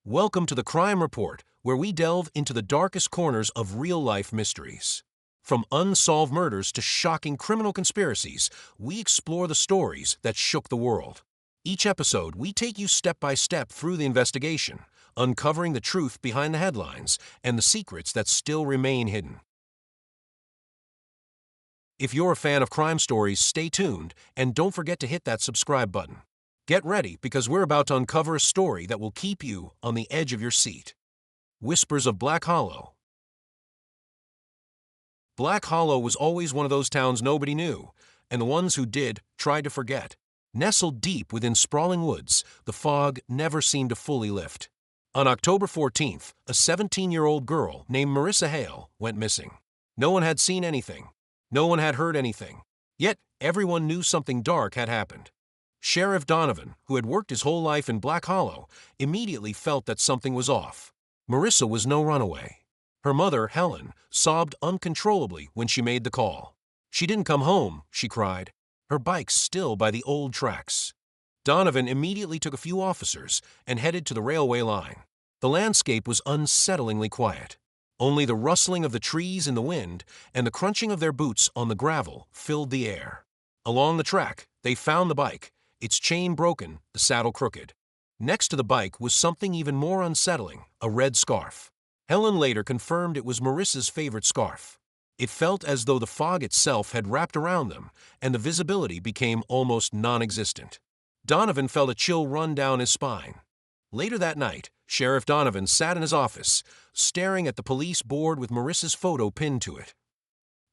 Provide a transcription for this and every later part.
Welcome to the Crime Report, where we delve into the darkest corners of real-life mysteries. From unsolved murders to shocking criminal conspiracies, we explore the stories that shook the world. Each episode, we take you step by step through the investigation, uncovering the truth behind the headlines and the secrets that still remain hidden. If you're a fan of crime stories, stay tuned and don't forget to hit that subscribe button. Get ready, because we're about to uncover a story that will keep you on the edge of your seat. Whispers of Black Hollow. Black Hollow was always one of those towns nobody knew, and the ones who did tried to forget. Nestled deep within sprawling woods, the fog never seemed to fully lift. On October 14th, a 17-year-old girl named Marissa Hale went missing. No one had seen anything. No one had heard anything. Yet, everyone knew something dark had happened. Sheriff Donovan, who had worked his whole life in Black Hollow, immediately felt that something was off. Marissa was no runaway. Her mother, Helen, sobbed uncontrollably when she made the call. She didn't come home, she cried. Her bike's still by the old tracks. Donovan immediately took a few officers and headed to the railway line. The landscape was unsettlingly quiet. Only the rustling of the trees in the wind and the crunching of their boots on the gravel filled the air. Along the track, they found the bike, its chain broken, the saddle crooked. Next to the bike was something even more unsettling, a red scarf. Helen later confirmed it was Marissa's favorite scarf. It felt as though the fog itself had wrapped around them, and the visibility became almost non-existent. Donovan felt a chill run down his spine. Later that night, Sheriff Donovan sat in his office, staring at the police board with Marissa's photo pinned to it.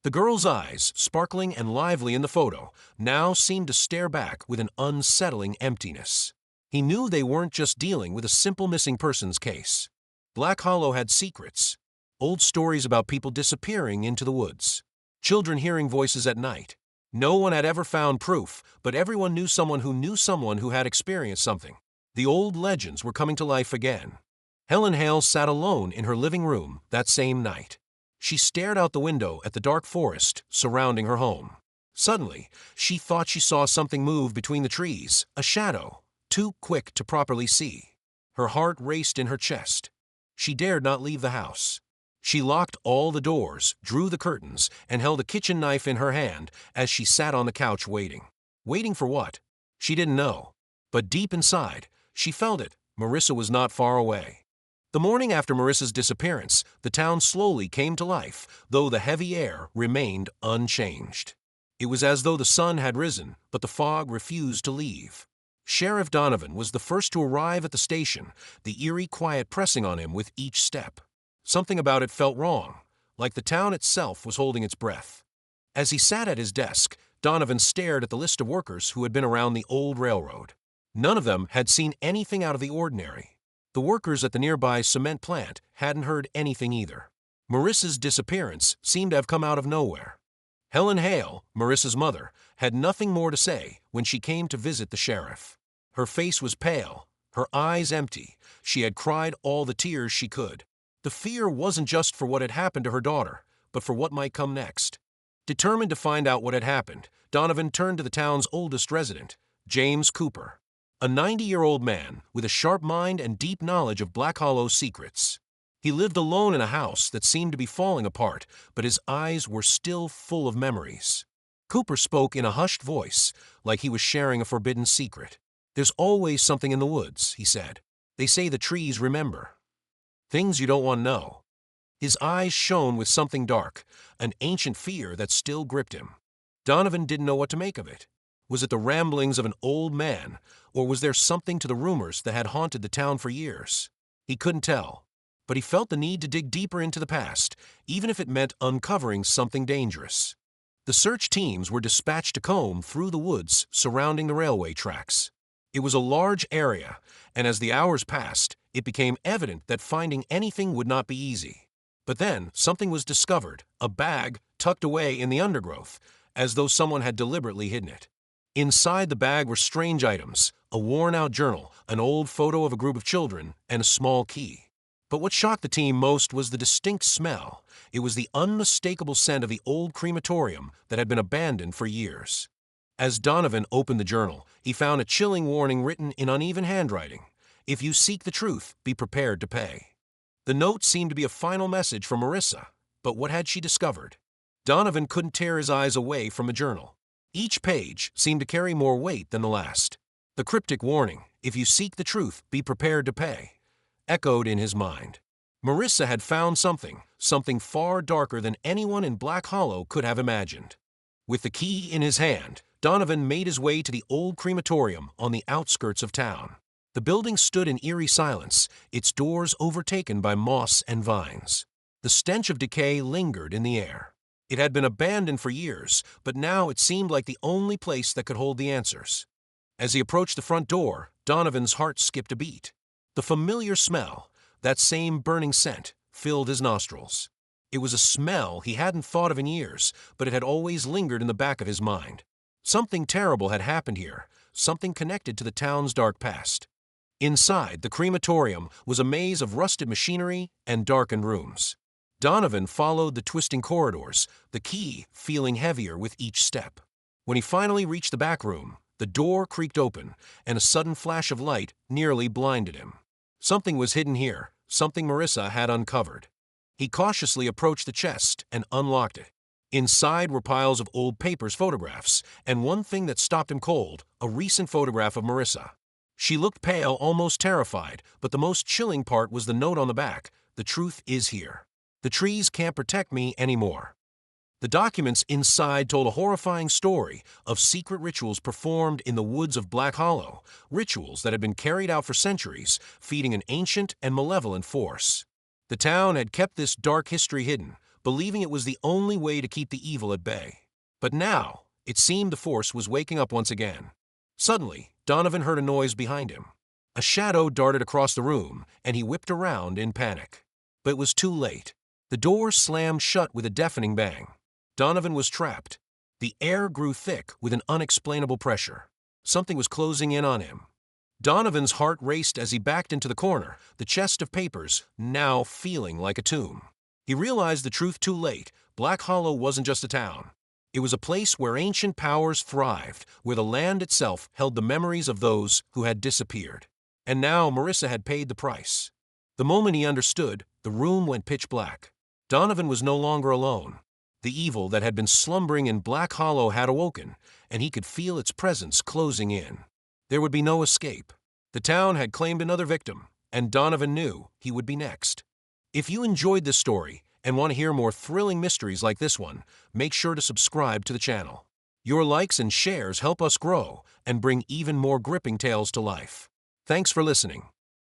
The girl's eyes, sparkling and lively in the photo, now seemed to stare back with an unsettling emptiness. He knew they weren't just dealing with a simple missing persons case. Black Hollow had secrets, old stories about people disappearing into the woods, children hearing voices at night. No one had ever found proof, but everyone knew someone who had experienced something. The old legends were coming to life again. Helen Hale sat alone in her living room that same night. She stared out the window at the dark forest surrounding her home. Suddenly, she thought she saw something move between the trees, a shadow, too quick to properly see. Her heart raced in her chest. She dared not leave the house. She locked all the doors, drew the curtains, and held a kitchen knife in her hand as she sat on the couch waiting. Waiting for what? She didn't know. But deep inside, she felt it. Marissa was not far away. The morning after Marissa's disappearance, the town slowly came to life, though the heavy air remained unchanged. It was as though the sun had risen, but the fog refused to leave. Sheriff Donovan was the first to arrive at the station, the eerie quiet pressing on him with each step. Something about it felt wrong, like the town itself was holding its breath. As he sat at his desk, Donovan stared at the list of workers who had been around the old railroad. None of them had seen anything out of the ordinary. The workers at the nearby cement plant hadn't heard anything either. Marissa's disappearance seemed to have come out of nowhere. Helen Hale, Marissa's mother, had nothing more to say when she came to visit the sheriff. Her face was pale, her eyes empty. She had cried all the tears she could. The fear wasn't just for what had happened to her daughter, but for what might come next. Determined to find out what had happened, Donovan turned to the town's oldest resident, James Cooper. A 90-year-old man with a sharp mind and deep knowledge of Black Hollow's secrets. He lived alone in a house that seemed to be falling apart, but his eyes were still full of memories. Cooper spoke in a hushed voice, like he was sharing a forbidden secret. "There's always something in the woods," he said. "They say the trees remember. Things you don't want to know." His eyes shone with something dark, an ancient fear that still gripped him. Donovan didn't know what to make of it. Was it the ramblings of an old man, or was there something to the rumors that had haunted the town for years? He couldn't tell, but he felt the need to dig deeper into the past, even if it meant uncovering something dangerous. The search teams were dispatched to comb through the woods surrounding the railway tracks. It was a large area, and as the hours passed, it became evident that finding anything would not be easy. But then something was discovered, a bag tucked away in the undergrowth, as though someone had deliberately hidden it. Inside the bag were strange items, a worn-out journal, an old photo of a group of children, and a small key. But what shocked the team most was the distinct smell. It was the unmistakable scent of the old crematorium that had been abandoned for years. As Donovan opened the journal, he found a chilling warning written in uneven handwriting. If you seek the truth, be prepared to pay. The note seemed to be a final message from Marissa, but what had she discovered? Donovan couldn't tear his eyes away from the journal. Each page seemed to carry more weight than the last. The cryptic warning, "If you seek the truth, be prepared to pay," echoed in his mind. Marissa had found something far darker than anyone in Black Hollow could have imagined. With the key in his hand, Donovan made his way to the old crematorium on the outskirts of town. The building stood in eerie silence, its doors overtaken by moss and vines. The stench of decay lingered in the air. It had been abandoned for years, but now it seemed like the only place that could hold the answers. As he approached the front door, Donovan's heart skipped a beat. The familiar smell, that same burning scent, filled his nostrils. It was a smell he hadn't thought of in years, but it had always lingered in the back of his mind. Something terrible had happened here, something connected to the town's dark past. Inside, the crematorium was a maze of rusted machinery and darkened rooms. Donovan followed the twisting corridors, the key feeling heavier with each step. When he finally reached the back room, the door creaked open, and a sudden flash of light nearly blinded him. Something was hidden here, something Marissa had uncovered. He cautiously approached the chest and unlocked it. Inside were piles of old papers, photographs, and one thing that stopped him cold, a recent photograph of Marissa. She looked pale, almost terrified, but the most chilling part was the note on the back, "The truth is here. The trees can't protect me anymore." The documents inside told a horrifying story of secret rituals performed in the woods of Black Hollow, rituals that had been carried out for centuries, feeding an ancient and malevolent force. The town had kept this dark history hidden, believing it was the only way to keep the evil at bay. But now, it seemed the force was waking up once again. Suddenly, Donovan heard a noise behind him. A shadow darted across the room, and he whipped around in panic. But it was too late. The door slammed shut with a deafening bang. Donovan was trapped. The air grew thick with an unexplainable pressure. Something was closing in on him. Donovan's heart raced as he backed into the corner, the chest of papers now feeling like a tomb. He realized the truth too late. Black Hollow wasn't just a town. It was a place where ancient powers thrived, where the land itself held the memories of those who had disappeared. And now Marissa had paid the price. The moment he understood, the room went pitch black. Donovan was no longer alone. The evil that had been slumbering in Black Hollow had awoken, and he could feel its presence closing in. There would be no escape. The town had claimed another victim, and Donovan knew he would be next. If you enjoyed this story and want to hear more thrilling mysteries like this one, make sure to subscribe to the channel. Your likes and shares help us grow and bring even more gripping tales to life. Thanks for listening.